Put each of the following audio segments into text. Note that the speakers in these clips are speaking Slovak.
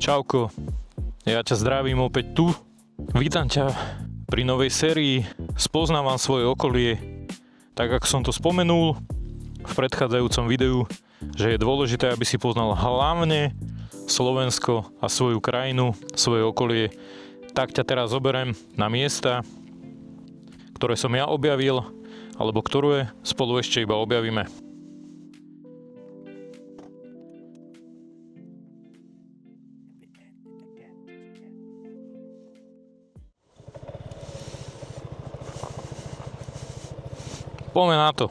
Čauko, ja ťa zdravím opäť tu. Vítam ťa pri novej sérii Spoznávam svoje okolie. Tak ako som to spomenul v predchádzajúcom videu, že je dôležité, aby si poznal hlavne Slovensko a svoju krajinu, svoje okolie. Tak ťa teraz zoberiem na miesta, ktoré som ja objavil, alebo ktoré spolu ešte iba objavíme. Poďme na to.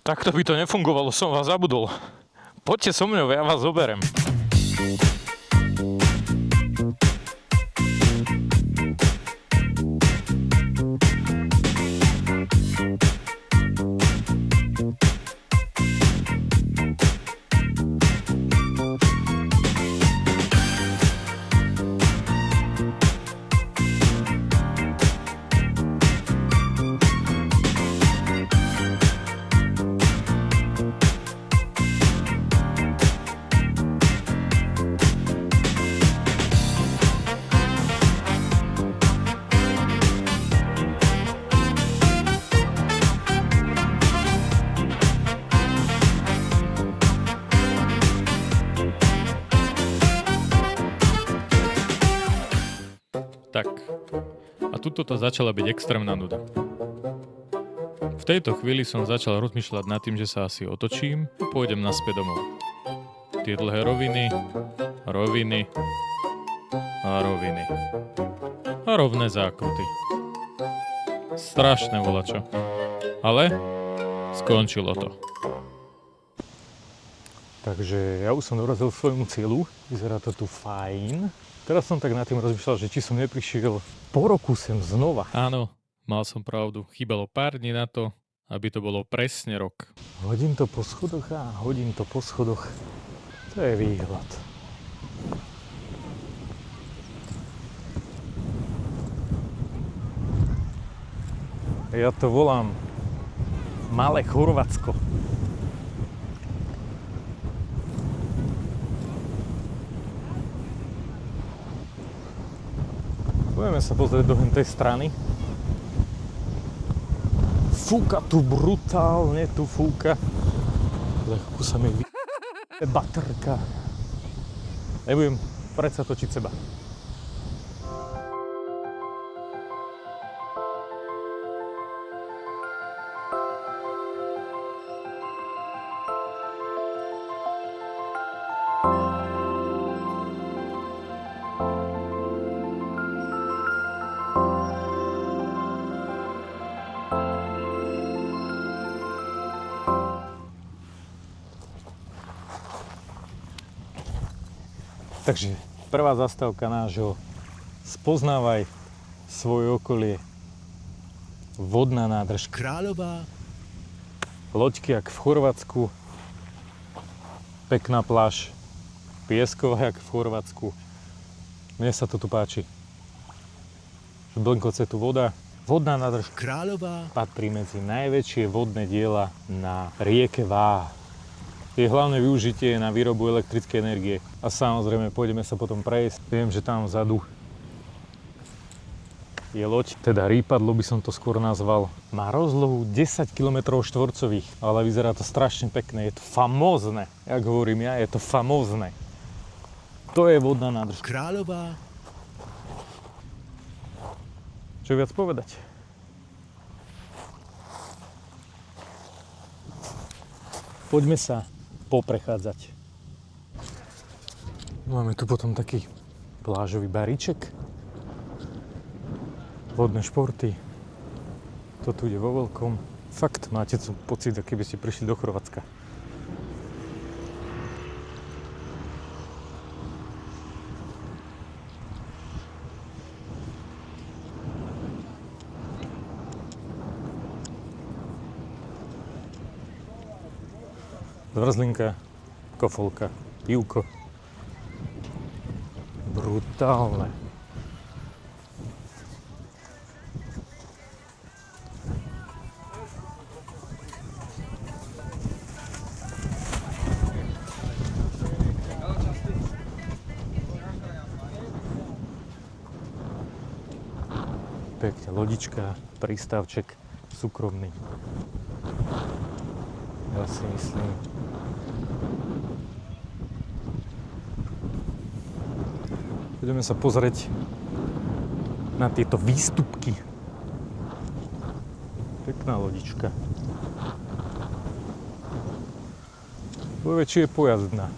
Takto by to nefungovalo, som vás zabudol. Poďte so mnou, ja vás zoberiem. Tak, a tuto to začala byť extrémna nuda. V tejto chvíli som začal rozmýšľať nad tým, že sa asi otočím a pôjdem naspäť domov. Tie dlhé roviny a roviny a rovné zákruty. Strašné volačo. Ale skončilo to. Takže ja už som dorazil svojmu cieľu, vyzerá to tu fajn. Teraz som tak nad tým rozmýšľal, že či som neprišiel po roku sem znova. Áno, mal som pravdu. Chýbalo pár dní na to, aby to bolo presne rok. Hodím to po schodoch a hodím to po schodoch. To je výhľad. Ja to volám Malé Chorvátsko. Budeme sa pozrieť do tej strany. Fúka tu brutálne, tu fúka. Lehko sa mi baterka. Nebudem predsa točiť seba. Takže prvá zastávka nášho Spoznávaj svoje okolie. Vodná nádrž Kráľová. Loďky jak v Chorvátsku. Pekná pláž. Piesková jak v Chorvátsku. Mne sa to tu páči. Blnkoce tu voda. Vodná nádrž Kráľová patrí medzi najväčšie vodné diela na rieke Váh. Jej hlavné využitie je na výrobu elektrickej energie. A samozrejme, pôjdeme sa potom prejsť. Viem, že tam vzadu je loď, teda rýpadlo by som to skôr nazval. Má rozlohu 10 km štvorcových, ale vyzerá to strašne pekné. Je to famózne, jak hovorím ja, je to famózne. To je vodná nádrž Kráľová. Čo viac povedať? Poďme sa poprechádzať. Máme tu potom taký plážový baríček. Vodné športy. To tu ide vo veľkom. Fakt, máte tu pocit, aký by ste prišli do Chorvátska. Zmrzlinka, kofolka, pivko. Brutálne. Pekne lodička, prístavček súkromný. Ja si myslím. Ideme sa pozrieť na tieto výstupky. Pekná lodička. Povie, či je pojazdná.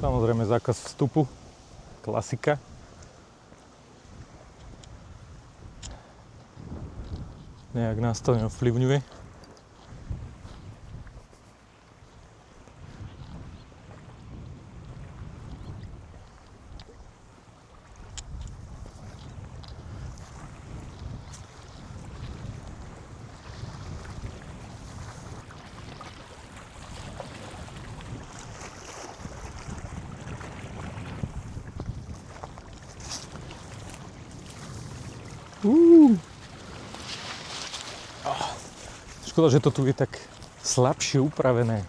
Samozrejme zákaz vstupu, klasika. Nejak nás to neovplyvňuje. Škoda, že to tu je tak slabšie upravené.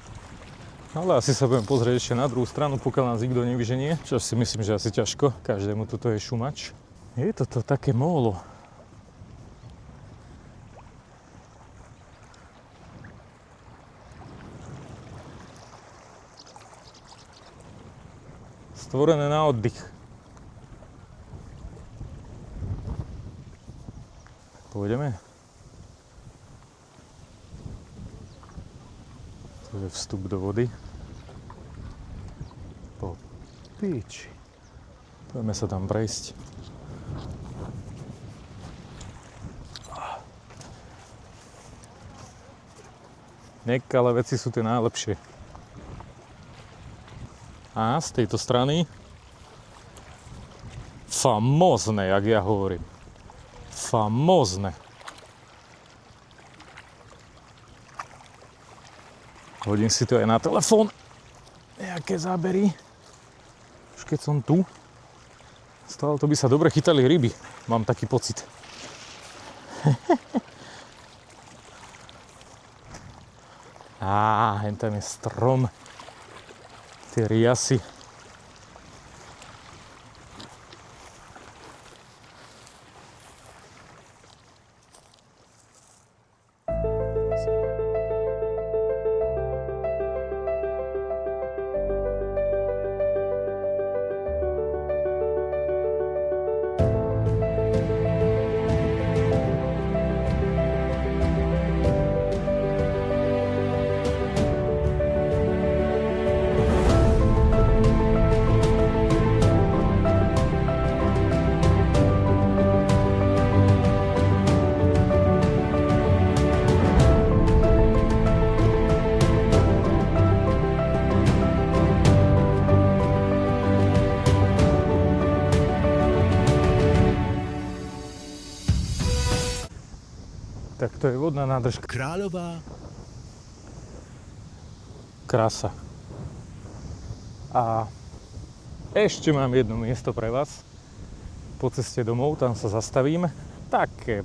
Ale asi sa budem pozrieť ešte na druhú stranu, pokiaľ nás nikto nevyženie. Čo si myslím, že asi ťažko. Každému toto je šumač. Je toto také mólo. Stvorené na oddych. Pôjdeme? To je vstup do vody. Po píči. Poďme sa tam prejsť. Nekalé veci sú tie najlepšie. A z tejto strany famózne, jak ja hovorím. Famózne. Hodím si to aj na telefón. Nejaké zábery. Už keď som tu, stále to by sa dobre chytali ryby. Mám taký pocit. Hen tam je strom. Tie riasy. Tak to je vodná nádrž Kráľová. Krása. A ešte mám jedno miesto pre vás. Po ceste domov, tam sa zastavím. Také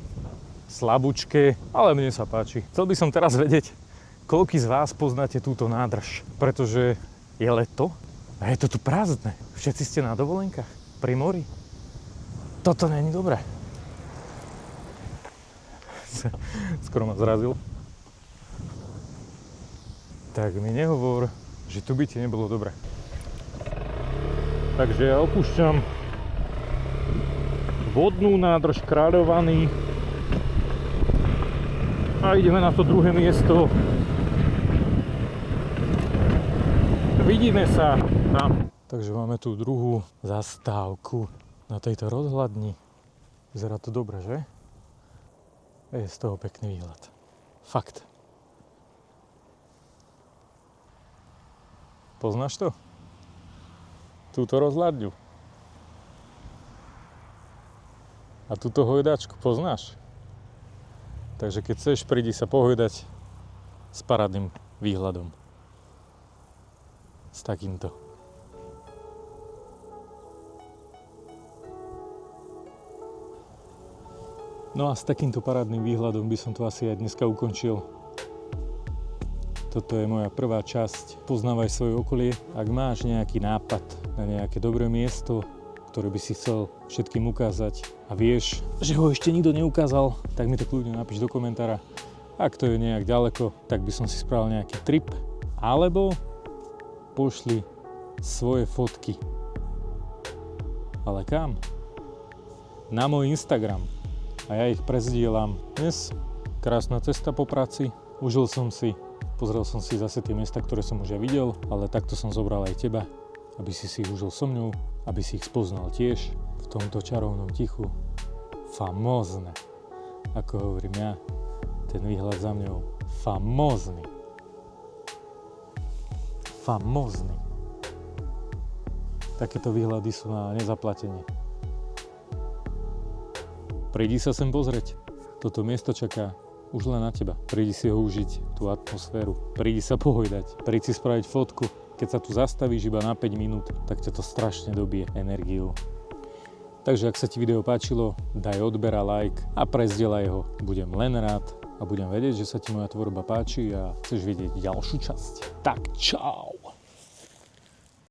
slabúčke, ale mne sa páči. Chcel by som teraz vedieť, koľký z vás poznáte túto nádrž. Pretože je leto a je to tu prázdne. Všetci ste na dovolenkách pri mori. Toto není dobré. Skoro ma zrazil. Tak mi nehovor, že tu by ti nebolo dobre. Takže ja opúšťam vodnú nádrž Kráľovaný a ideme na to druhé miesto. Vidíme sa tam. Takže máme tu druhú zastávku na tejto rozhľadni. Vyzerá to dobre, že? Je z toho pekný výhľad. Fakt. Poznáš to? Túto rozhľadňu. A túto hojdačku poznáš? Takže keď chceš, prídi sa pohojdať s parádnym výhľadom. S takýmto. No a s takýmto parádnym výhľadom by som to asi aj dneska ukončil. Toto je moja prvá časť. Poznávaj svoje okolie. Ak máš nejaký nápad na nejaké dobré miesto, ktoré by si chcel všetkým ukázať a vieš, že ho ešte nikto neukázal, tak mi to kľudne napíš do komentára. Ak to je nejak ďaleko, tak by som si spravil nejaký trip. Alebo pošli svoje fotky. Ale kam? Na môj Instagram. A ja ich prezdielam. Dnes krásna cesta po práci. Užil som si, pozrel som si zase tie miesta, ktoré som už aj videl, ale takto som zobral aj teba, aby si ich užil so mnou, aby si ich spoznal tiež v tomto čarovnom tichu. Famózne. Ako hovorím ja, ten výhľad za mňou. Famózny. Famózny. Takéto výhľady sú na nezaplatenie. Prídi sa sem pozrieť. Toto miesto čaká už len na teba. Prídi si ho užiť, tú atmosféru. Prídi sa pohojdať. Prídi si spraviť fotku. Keď sa tu zastavíš iba na 5 minút, tak ťa to strašne dobije energiou. Takže ak sa ti video páčilo, daj odber a like a prezdieľaj ho. Budem len rád a budem vedieť, že sa ti moja tvorba páči a chceš vidieť ďalšiu časť. Tak čau!